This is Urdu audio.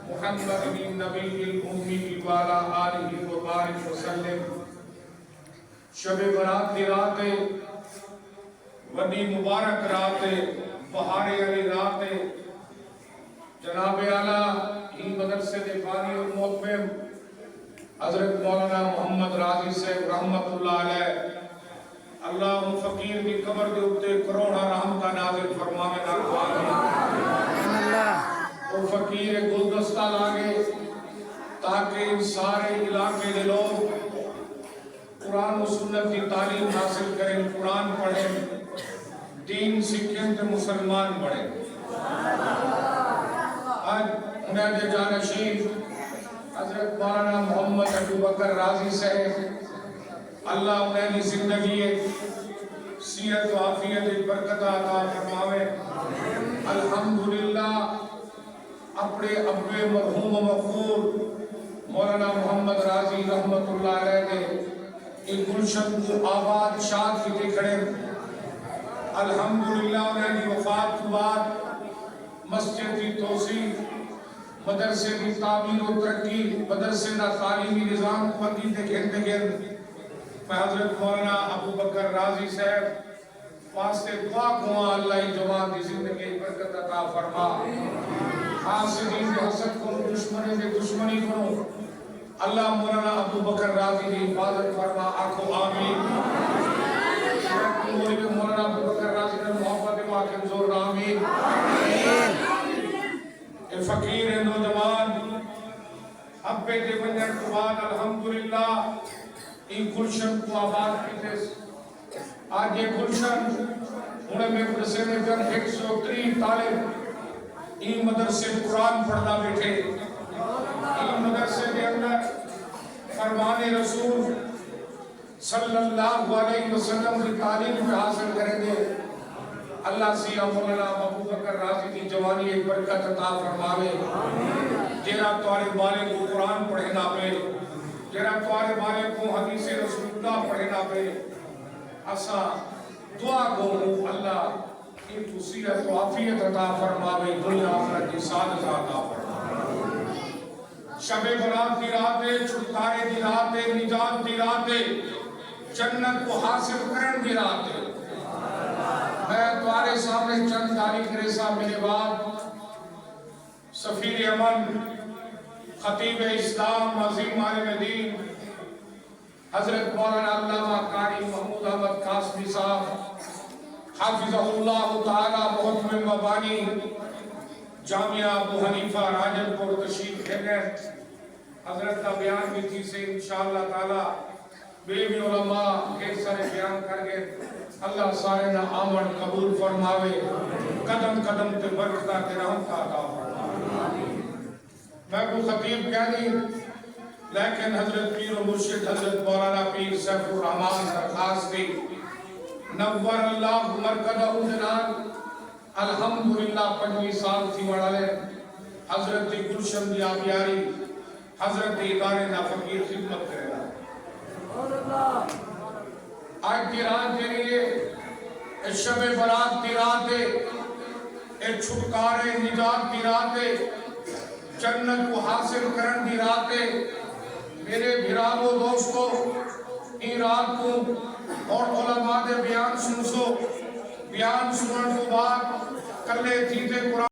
محمد بن نبی الامی والا آلہ وبارک وسلم. شب برات دی رات ہے، وڈی مبارک رات ہے، بہارے علی رات ہے. جناب اعلیٰ ہی مدرسے دے بانی اور محتمم حضرت مولانا محمد راضی صاحب رحمت اللہ علیہ، اللہ ان فقیر کی قبر دے اتے کروڑا رحمتہ نازل فرماوے وہ فقیر گلدستہ لاگے تاکہ ان سارے علاقے دے لوگ قرآن و سنت کی تعلیم حاصل کریں، قرآن پڑھیں، دین سکھیں تے مسلمان بڑھیں. آج انہیں دے جانشین حضرت مولانا محمد ابو بکر راضی صاحب، اللہ انہیں دی زندگی سیرت و عافیت برکت عطا فرماوے. الحمدللہ اپنے ابے مرحوم و مغفور مولانا محمد راضی رحمت اللہ علیہ نے ایک گلشن کو آباد شاد کی کھڑے. الحمدللہ انہیں دی وفات کے بعد مسجد کی توسیع، مدرسے کی تعمیر و ترقی، مدرسے کا تعلیمی نظام پنگی دے گھنٹے گھن میں حضرت مولانا ابو بکر راضی صاحب واسطے دعا کھوا اللہ جوان دی زندگی برکت عطا فرما. حاسدین دے حسد کرو، دشمنی دے دشمنی کرو، اللہ مولانا ابو بکر راضی دی حفاظت فرما. آنکھو آمین. مولانا ابو بکر راضی نے محبت واقع زور آمین. اے فقیر نوجوان ابے دے بنجر کے بعد الحمدللہ این گلشن کو آباد کیتے. آج یہ گلشن انہیں میں مدرسے میں جن 130 طالب این مدرسے قرآن پڑھنا بیٹھے. این مدرسے کے اندر فرمان رسول صلی اللہ علیہ وسلم کی تعلیم میں حاصل کریں گے. اللہ سیاہ مولانا ابو بکر راضی کی جوانی ایک برکت عطا فرماوے. جیرا توارے بالے کو قرآن پڑھنا پہ، جیرا توارے بالے کو حدیث رسول اللہ پڑھنا پہ. اسا دعا کو اللہ کی توسیعت و عافیت عطا فرماوے، دنیا آخرت کی سعادت عطا فرماوے. شب برات دی رات ہے، چھٹکارے دی رات ہے، نجات دی رات ہے، جنت کو حاصل کرن دی رات ہے. میں تمہارے سامنے چند تاریخ ریسا میرے بعد سفیر امن، خطیب اسلام، عظیم عالم دین حضرت مولانا علامہ قاری محمود احمد قاسمی صاحب حافظہ اللہ تعالی محتمم مبانی جامعہ ابو حنیفہ راجن پور تشریف لے گئے. حضرت کا بیان بھی تھی سے انشاءاللہ تعالی بے بھی علماء کے سارے بیان کر گئے. اللہ سارے نا آمن قبول فرماوے، قدم قدم تے برکتہ تے رحمتہ عطا فرماوے. میں کو خطیب کہہ دی لیکن حضرت پیر و مرشد حضرت مولانا پیر سیف الرحمن درخواست دی نور اللہ مرکزہ جنان. الحمدللہ 25 سال تھی وڑالے حضرت دی گلشن دی آبیاری، حضرت دی ادارے نا فقیر خدمت کرے گا. آج کی رات کے لیے شب برات کی رات ہے، ایک چھٹکارے نجات کی رات ہے، جنت کو حاصل کرن دی رات ہے. میرے بھراو دوستو این رات کو اور علماء دے بیان سنسو، بیان سنن کو بعد کلے تھیتے قرآن